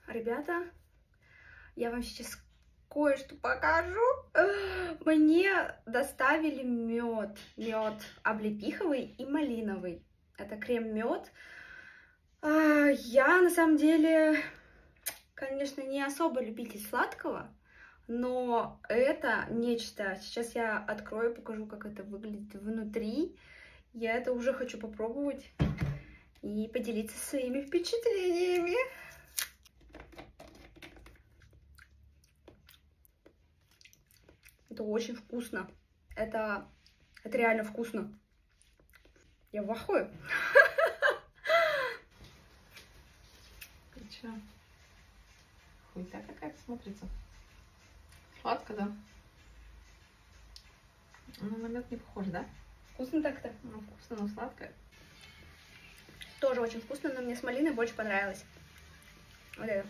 Ребята, я вам сейчас кое-что покажу. Мне доставили мед облепиховый и малиновый. Это крем-мед. Я на самом деле, конечно, не особо любитель сладкого, но это нечто. Сейчас я открою, покажу, как это выглядит внутри. Я это уже хочу попробовать и поделиться своими впечатлениями. Это очень вкусно. Это реально вкусно. Я в восторге. Ты чё? Хуйта какая-то смотрится. Сладко, да? Ну, на мед не похож, да? Вкусно так-то? Ну, вкусно, но сладкое. Тоже очень вкусно, но мне с малиной больше понравилось. Вот это.